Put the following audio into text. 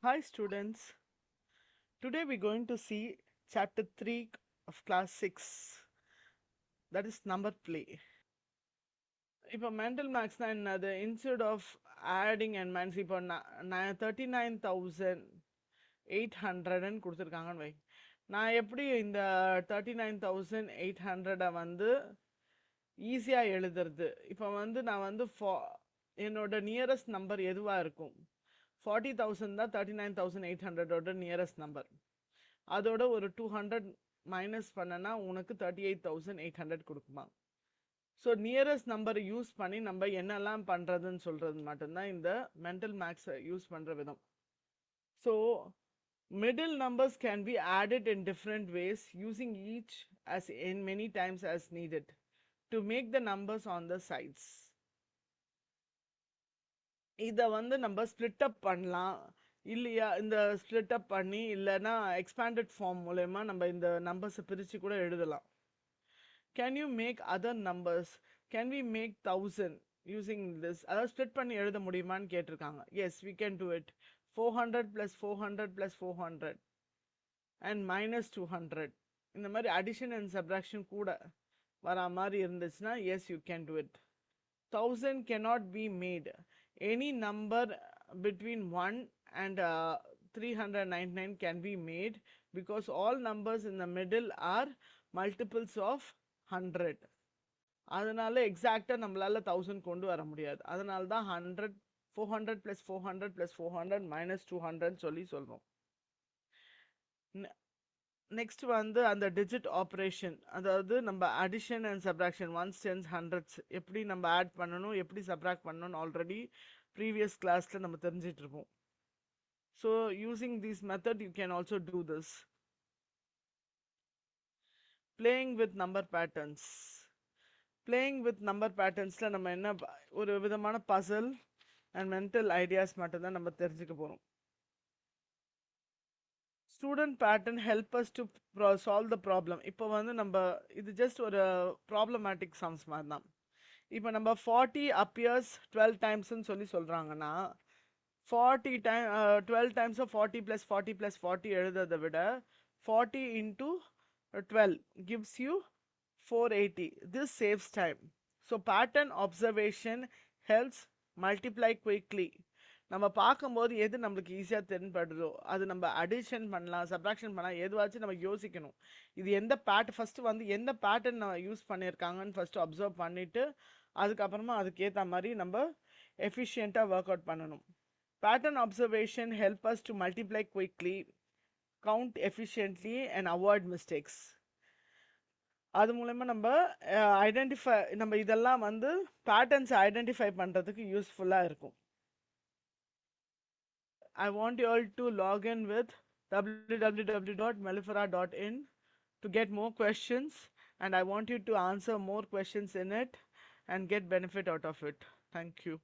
Hi students, today we're going to see chapter 3 of class 6, that is number play. இப்போ mental maths na என்னது instead of adding and minus இப்போ 39,800 கொடுத்துருக்காங்கன்னு வை. நான் எப்படி இந்த 39,800 வந்து ஈஸியா எழுதுறது. இப்போ வந்து நான் வந்து என்னோட நியரஸ்ட் நம்பர் எதுவா இருக்கும்? 40,000 தான் 39,800 நியரஸ்ட் நம்பர். அதோட ஒரு 200 மைனஸ் பண்ணனா உனக்கு 38,800 கொடுக்குமா. ஸோ நியரஸ்ட் நம்பரை யூஸ் பண்ணி நம்ம என்னெல்லாம் பண்றதுன்னு சொல்றது மட்டும்தான் இந்த மென்டல் மேக்ஸை யூஸ் பண்ற விதம். So middle numbers can be added in different ways using each as in many times as needed to make the numbers on the sides. இதை வந்து நம்ம ஸ்பிளிட் அப் பண்ணலாம் இல்லையா, இந்த ஸ்பிளிட் அப் பண்ணி இல்லைன்னா எக்ஸ்பேண்டட் ஃபார்ம் மூலயமா நம்ம இந்த நம்பர்ஸை பிரித்து கூட எழுதலாம். Can you make other numbers? Can we make 1000 using this? அதாவது ஸ்பிளிட் பண்ணி எழுத முடியுமான்னு கேட்டிருக்காங்க. Yes, we can do it. 400 + 400 + 400 and minus 200 இந்த மாதிரி அடிஷன் அண்ட் சப்ராக்ஷன் கூட வரா மாதிரி இருந்துச்சுன்னா yes, you can do it. 1000 cannot be made. Any number between 1 and 399 can be made because all numbers in the middle are multiples of 100. அதனால எக்ஸாக்டா நம்மளால 1000 கொண்டு வர முடியாது. அதனால தான் 100 400 + 400 + 400 - 200 சொல்லி சொல்றோம். நெக்ஸ்ட் வந்து அந்த டிஜிட் ஆப்ரேஷன், அதாவது நம்ம addition and subtraction, once tense hundreds எப்படி நம்ம ஆட் பண்ணணும், எப்படி சப்ராக்ட் பண்ணணும்னு ஆல்ரெடி ப்ரீவியஸ் கிளாஸ்ல நம்ம தெரிஞ்சிட்டு இருப்போம். So using this method you can also do this. Playing with number patterns. Playing with number பேட்டர்ன்ஸ்ல நம்ம என்ன ஒரு விதமான பசல் அண்ட் மென்டல் ஐடியாஸ் மட்டும்தான் நம்ம தெரிஞ்சுக்க போறோம். Student pattern help us to solve the problem. இப்போ வந்து நம்ம இது ஜஸ்ட் ஒரு ப்ராப்ளமேட்டிக் சம்ஸ் மாதிரி தான். இப்போ நம்ம 40 appears 12 டைம்ஸ்ன்னு சொல்லி சொல்றாங்கன்னா 40 டைம் 12 டைம்ஸ் 40 + 40 + 40 எழுதுறதை விட 40 × 12 gives you 480. This saves time. So pattern observation helps multiply quickly. நம்ம பார்க்கும்போது எது நம்மளுக்கு ஈஸியாக தென்படுதோ அது நம்ம அடிஷன் பண்ணலாம், சப்ராக்ஷன் பண்ணலாம், எதுவாச்சும் நம்ம யோசிக்கணும். இது எந்த ஃபர்ஸ்ட் வந்து எந்த பேட்டர்ன் நம்ம யூஸ் பண்ணியிருக்காங்கன்னு ஃபர்ஸ்ட் அப்சர்வ் பண்ணிட்டு அதுக்கப்புறமா அதுக்கேற்ற மாதிரி நம்ம எஃபிஷியண்ட்டாக ஒர்க் அவுட் பண்ணணும். Pattern observation help us to multiply quickly, count efficiently and avoid mistakes. அது மூலமா நம்ம நம்ம இதெல்லாம் வந்து பேட்டர்ன்ஸை ஐடென்டிஃபை பண்ணுறதுக்கு யூஸ்ஃபுல்லாக இருக்கும். I want you all to log in with www.mellifera.in to get more questions, and I want you to answer more questions in it and get benefit out of it. Thank you.